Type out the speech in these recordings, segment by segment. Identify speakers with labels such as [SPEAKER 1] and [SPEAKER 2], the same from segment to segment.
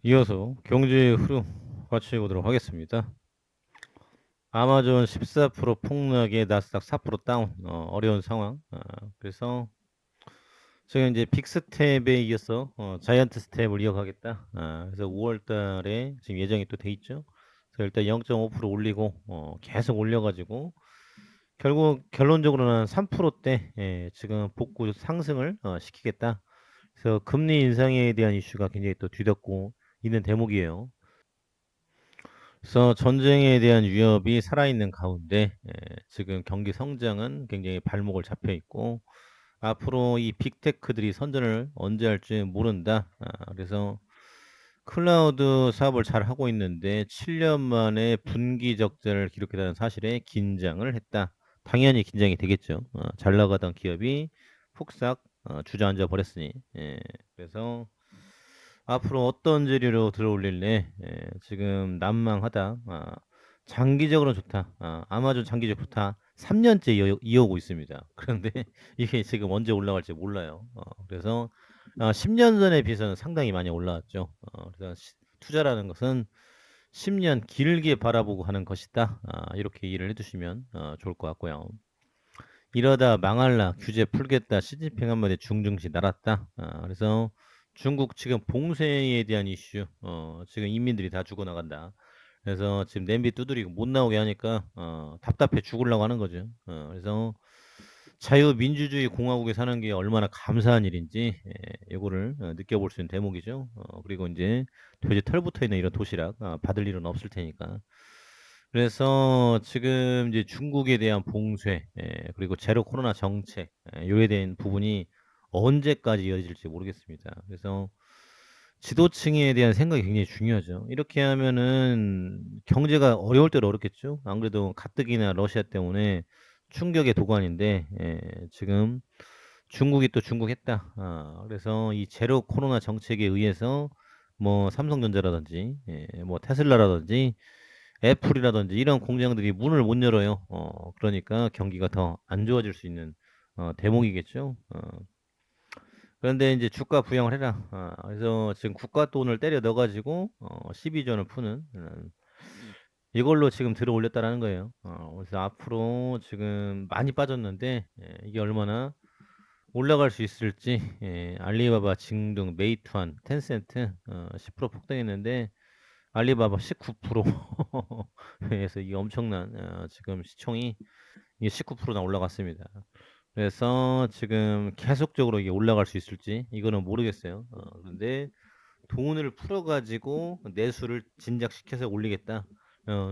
[SPEAKER 1] 이어서 경제 흐름 같이 보도록 하겠습니다. 아마존 14% 폭락에 나스닥 4% 다운, 어려운 상황. 그래서 지금 이제 빅스텝에 이어서 자이언트 스텝을 이어가겠다. 그래서 5월 달에 지금 예정이 또 돼 있죠. 그래서 일단 0.5% 올리고 계속 올려가지고 결국 결론적으로는 3%대 지금 복구 상승을 시키겠다. 그래서 금리 인상에 대한 이슈가 굉장히 또 뒤덮고 있는 대목이에요. 그래서 전쟁에 대한 위협이 살아있는 가운데 지금 경기 성장은 굉장히 발목을 잡혀 있고 앞으로 이 빅테크들이 선전을 언제 할지 모른다. 그래서 클라우드 사업을 잘 하고 있는데 7년 만에 분기 적자를 기록했다는 사실에 긴장을 했다. 당연히 긴장이 되겠죠. 잘 나가던 기업이 폭삭 주저앉아 버렸으니. 그래서 앞으로 어떤 재료로 들어올릴래? 지금 난망하다. 장기적으로는 좋다. 아마존 장기적 좋다. 3년째 이어오고 있습니다. 그런데 이게 지금 언제 올라갈지 몰라요. 그래서 10년 전에 비해서는 상당히 많이 올라왔죠. 그래서 투자라는 것은 10년 길게 바라보고 하는 것이다. 이렇게 이해를 해두시면 좋을 것 같고요. 이러다 망할라 규제 풀겠다 시진핑 한마디 중증시 날았다. 그래서 중국 지금 봉쇄에 대한 이슈 지금 인민들이 다 죽어나간다. 그래서 지금 냄비 두드리고 못 나오게 하니까 답답해 죽으려고 하는 거죠. 그래서 자유민주주의 공화국에 사는 게 얼마나 감사한 일인지 요거를 느껴볼 수 있는 대목이죠. 그리고 이제 돼지 털 붙어 있는 이런 도시락 받을 일은 없을 테니까. 그래서 지금 이제 중국에 대한 봉쇄 그리고 제로 코로나 정책 요에 대한 부분이 언제까지 이어질지 모르겠습니다. 그래서 지도층에 대한 생각이 굉장히 중요하죠. 이렇게 하면은 경제가 어려울 때는 어렵겠죠. 안 그래도 가뜩이나 러시아 때문에 충격의 도가니인데 지금 중국이 또 중국했다. 그래서 이 제로 코로나 정책에 의해서 뭐 삼성전자라든지 뭐 테슬라라든지 애플이라든지 이런 공장들이 문을 못 열어요. 그러니까 경기가 더 안 좋아질 수 있는 대목이겠죠. 그런데 이제 주가 부양을 해라. 그래서 지금 국가 돈을 때려 넣어 가지고 12전을 푸는 이걸로 지금 들어 올렸다라는 거예요. 그래서 앞으로 지금 많이 빠졌는데 이게 얼마나 올라갈 수 있을지 알리바바, 징등, 메이투안, 텐센트 10% 폭등했는데 알리바바 19% 그래서 이게 엄청난 지금 시총이 이게 19%나 올라갔습니다. 그래서 지금 계속적으로 이게 올라갈 수 있을지 이거는 모르겠어요. 그런데 돈을 풀어 가지고 내수를 진작시켜서 올리겠다.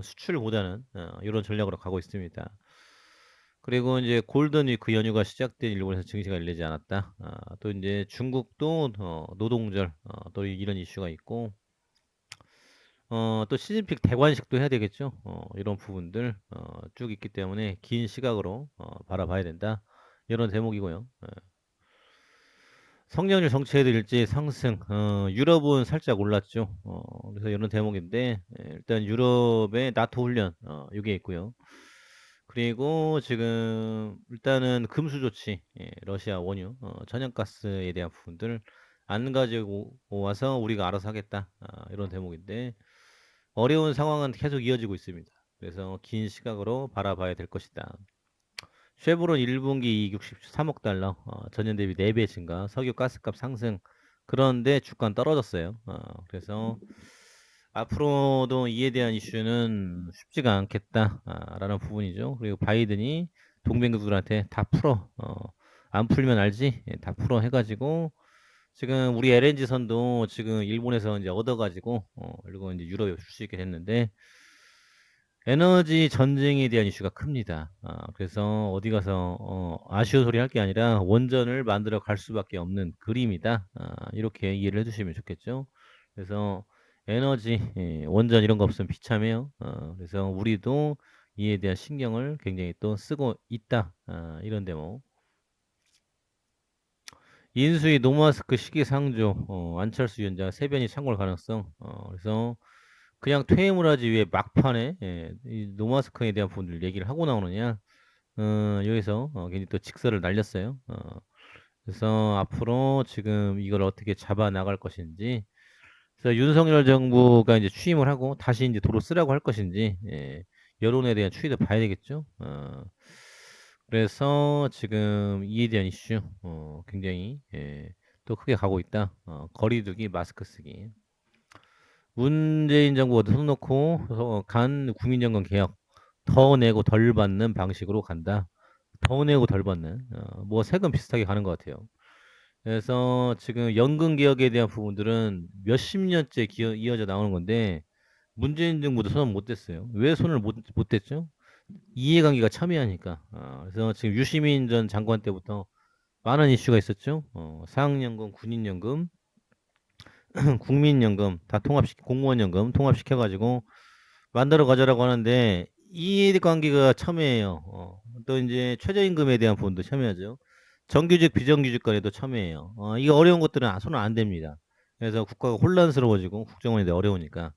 [SPEAKER 1] 수출보다는 이런 전략으로 가고 있습니다. 그리고 이제 골든 위크 연휴가 시작된 일본에서 증시가 열리지 않았다. 또 이제 중국도 노동절 또 이런 이슈가 있고 또 시진핑 대관식도 해야 되겠죠. 이런 부분들 쭉 있기 때문에 긴 시각으로 바라봐야 된다. 이런 대목이고요. 성장률 정체해도 일지 상승. 유럽은 살짝 올랐죠. 그래서 이런 대목인데 일단 유럽의 나토 훈련 요게 있고요. 그리고 지금 일단은 금수 조치 러시아 원유 천연가스에 대한 부분들 안 가지고 와서 우리가 알아서 하겠다. 이런 대목인데 어려운 상황은 계속 이어지고 있습니다. 그래서 긴 시각으로 바라봐야 될 것이다. 쉐보론 1분기 이익 63억 달러, 전년 대비 4배 증가, 석유 가스값 상승. 그런데 주가는 떨어졌어요. 그래서 앞으로도 이에 대한 이슈는 쉽지가 않겠다. 라는 부분이죠. 그리고 바이든이 동맹국들한테 다 풀어. 안 풀면 알지? 다 풀어 해가지고 지금 우리 LNG 선도 지금 일본에서 이제 얻어가지고 그리고 이제 유럽에 줄 수 있게 됐는데 에너지 전쟁에 대한 이슈가 큽니다. 그래서 어디 가서 아쉬운 소리 할 게 아니라 원전을 만들어 갈 수밖에 없는 그림이다. 이렇게 이해를 해주시면 좋겠죠. 그래서 에너지, 원전 이런 거 없으면 비참해요. 그래서 우리도 이에 대한 신경을 굉장히 또 쓰고 있다. 이런 데모. 인수위 노마스크 시기상조, 안철수 위원장 세변이 창궐 가능성. 그래서 그냥 퇴임을 하지 왜 막판에 이 노마스크에 대한 부분들 얘기를 하고 나오느냐. 여기서 괜히 또 직설을 날렸어요. 그래서 앞으로 지금 이걸 어떻게 잡아 나갈 것인지 그래서 윤석열 정부가 이제 취임을 하고 다시 이제 도로 쓰라고 할 것인지, 예, 여론에 대한 추이도 봐야 되겠죠. 그래서 지금 이에 대한 이슈, 굉장히, 예, 또 크게 가고 있다. 거리두기, 마스크 쓰기. 문재인 정부가 손 놓고 간 국민연금 개혁, 더 내고 덜 받는 방식으로 간다. 더 내고 덜 받는, 뭐 세금 비슷하게 가는 것 같아요. 그래서 지금 연금 개혁에 대한 부분들은 몇십 년째 이어져 나오는 건데, 문재인 정부도 손을 못 댔어요. 왜 손을 못 댔죠? 이해관계가 첨예하니까. 그래서 지금 유시민 전 장관 때부터 많은 이슈가 있었죠. 사학연금, 군인연금, 국민연금 다 공무원연금 통합시켜가지고 만들어 가자라고 하는데, 이해관계가 첨예해요. 또 이제 최저임금에 대한 부분도 첨예하죠. 정규직, 비정규직 간에도 첨예해요. 이게 어려운 것들은 손을 안 댑니다. 그래서 국가가 혼란스러워지고 국정원이 어려우니까.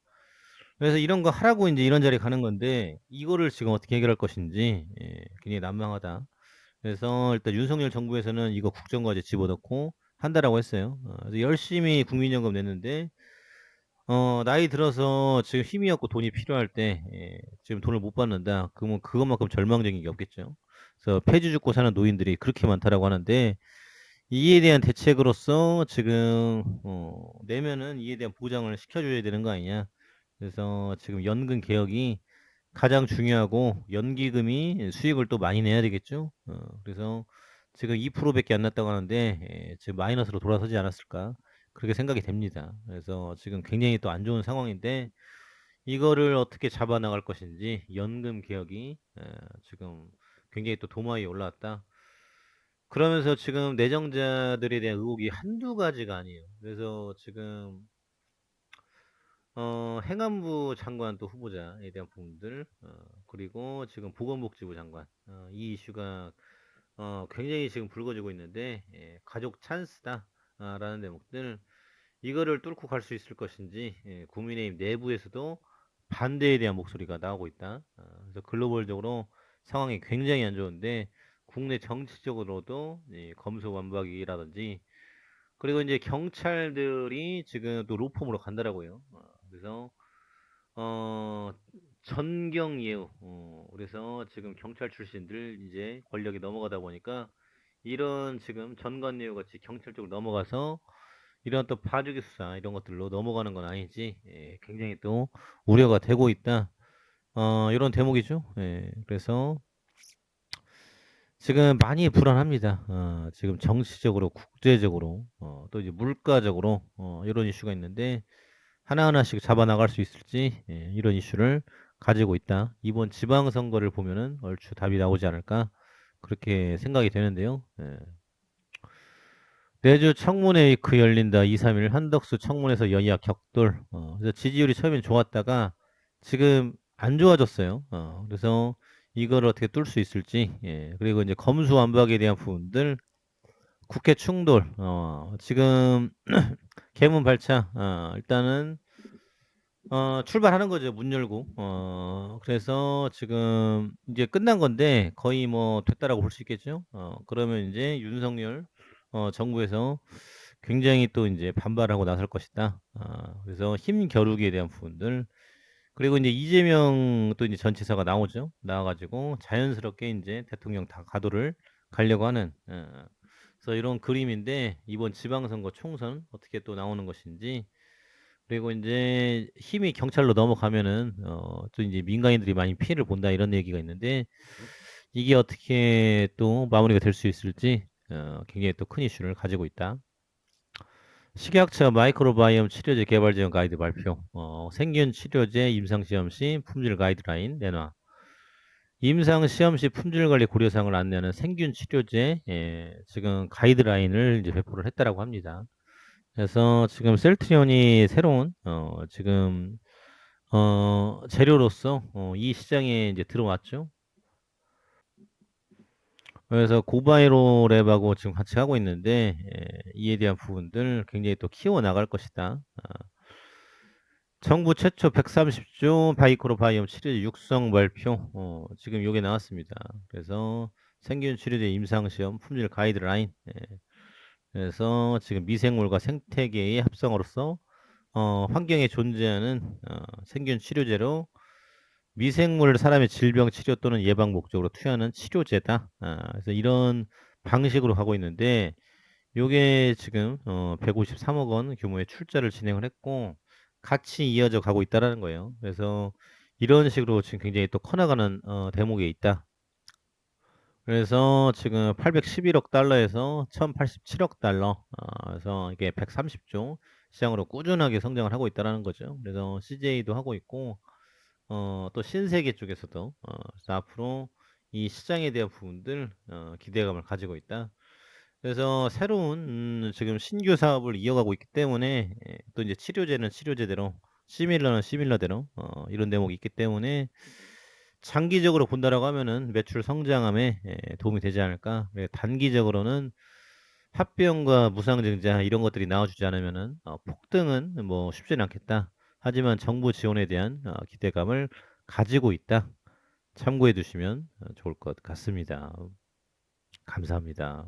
[SPEAKER 1] 그래서 이런 거 하라고 이제 이런 자리에 가는 건데, 이거를 지금 어떻게 해결할 것인지, 예, 굉장히 난망하다. 그래서 일단 윤석열 정부에서는 이거 국정과제 집어넣고 한다라고 했어요. 그래서 열심히 국민연금 냈는데, 나이 들어서 지금 힘이 없고 돈이 필요할 때, 예, 지금 돈을 못 받는다. 그러면 그것만큼 절망적인 게 없겠죠. 그래서 폐지 죽고 사는 노인들이 그렇게 많다라고 하는데, 이에 대한 대책으로서 지금 내면은 이에 대한 보장을 시켜줘야 되는 거 아니냐. 그래서 지금 연금 개혁이 가장 중요하고, 연기금이 수익을 또 많이 내야 되겠죠. 그래서 지금 2%밖에 안 났다고 하는데, 예, 지금 마이너스로 돌아서지 않았을까, 그렇게 생각이 됩니다. 그래서 지금 굉장히 또 안 좋은 상황인데, 이거를 어떻게 잡아 나갈 것인지, 연금 개혁이 지금 굉장히 또 도마 위에 올라왔다. 그러면서 지금 내정자들에 대한 의혹이 한두 가지가 아니에요. 그래서 지금 행안부 장관 또 후보자에 대한 부분들, 그리고 지금 보건복지부 장관, 이 이슈가 굉장히 지금 불거지고 있는데, 예, 가족 찬스다 라는 대목들, 이거를 뚫고 갈 수 있을 것인지, 예, 국민의힘 내부에서도 반대에 대한 목소리가 나오고 있다. 그래서 글로벌적으로 상황이 굉장히 안 좋은데, 국내 정치적으로도 이 검수완박이라든지, 그리고 이제 경찰들이 지금 또 로펌으로 간다라고요. 그래서 어 전경예우, 그래서 지금 경찰 출신들 이제 권력이 넘어가다 보니까, 이런 지금 전관예우 같이 경찰 쪽으로 넘어가서 이런 또 봐주기 수사 이런 것들로 넘어가는 건 아닌지, 예, 굉장히 또 우려가 되고 있다. 이런 대목이죠. 예, 그래서 지금 많이 불안합니다. 지금 정치적으로, 국제적으로, 또 이제 물가적으로, 이런 이슈가 있는데, 하나하나씩 잡아 나갈 수 있을지, 예, 이런 이슈를 가지고 있다. 이번 지방선거를 보면은 얼추 답이 나오지 않을까, 그렇게 생각이 되는데요. 예. 내주 청문회의크 열린다. 2, 3일 한덕수 청문회에서 여야 격돌. 그래서 지지율이 처음엔 좋았다가 지금 안 좋아졌어요. 그래서 이걸 어떻게 뚫을 수 있을지, 예. 그리고 이제 검수완박에 대한 부분들, 국회 충돌, 지금 개문 발차, 일단은 출발하는 거죠. 문 열고. 그래서 지금 이제 끝난 건데 거의 뭐 됐다라고 볼 수 있겠죠. 그러면 이제 윤석열 정부에서 굉장히 또 이제 반발하고 나설 것이다. 그래서 힘 겨루기에 대한 부분들, 그리고 이제 이재명 또 이제 전치사가 나오죠. 나와가지고 자연스럽게 이제 대통령 다 가도를 가려고 하는, 그래서 이런 그림인데, 이번 지방선거 총선 어떻게 또 나오는 것인지, 그리고 이제 힘이 경찰로 넘어가면은 또 이제 민간인들이 많이 피해를 본다 이런 얘기가 있는데, 이게 어떻게 또 마무리가 될 수 있을지, 굉장히 또 큰 이슈를 가지고 있다. 식약처 마이크로바이옴 치료제 개발 지원 가이드 발표. 생균 치료제 임상 시험 시 품질 가이드라인 내놔. 임상 시험 시 품질 관리 고려사항을 안내하는 생균 치료제, 예, 지금 가이드라인을 이제 배포를 했다라고 합니다. 그래서 지금 셀트리온이 새로운 지금 재료로서 이 시장에 이제 들어왔죠. 그래서 고바이로 랩하고 지금 같이 하고 있는데, 예, 이에 대한 부분들 굉장히 또 키워 나갈 것이다. 정부 최초 130조 바이크로 바이옴 치료제 육성 발표, 지금 요게 나왔습니다. 그래서 생균 치료제 임상시험 품질 가이드라인, 예, 그래서 지금 미생물과 생태계의 합성으로서 환경에 존재하는 생균 치료제로 미생물을 사람의 질병 치료 또는 예방 목적으로 투여하는 치료제다. 그래서 이런 방식으로 가고 있는데 요게 지금 153억 원 규모의 출자를 진행을 했고 같이 이어져 가고 있다라는 거예요. 그래서 이런 식으로 지금 굉장히 또 커나가는 대목에 있다. 그래서 지금 811억 달러에서 1,087억 달러, 그래서 이게 130조 시장으로 꾸준하게 성장을 하고 있다라는 거죠. 그래서 CJ도 하고 있고 또 신세계 쪽에서도 그래서 앞으로 이 시장에 대한 부분들 기대감을 가지고 있다. 그래서 새로운 지금 신규 사업을 이어가고 있기 때문에 또 이제 치료제는 치료제대로 시밀러는 시밀러대로 이런 대목이 있기 때문에 장기적으로 본다라고 하면은 매출 성장함에 도움이 되지 않을까. 단기적으로는 합병과 무상증자 이런 것들이 나와주지 않으면은 폭등은 뭐 쉽지는 않겠다. 하지만 정부 지원에 대한 기대감을 가지고 있다. 참고해 두시면 좋을 것 같습니다. 감사합니다.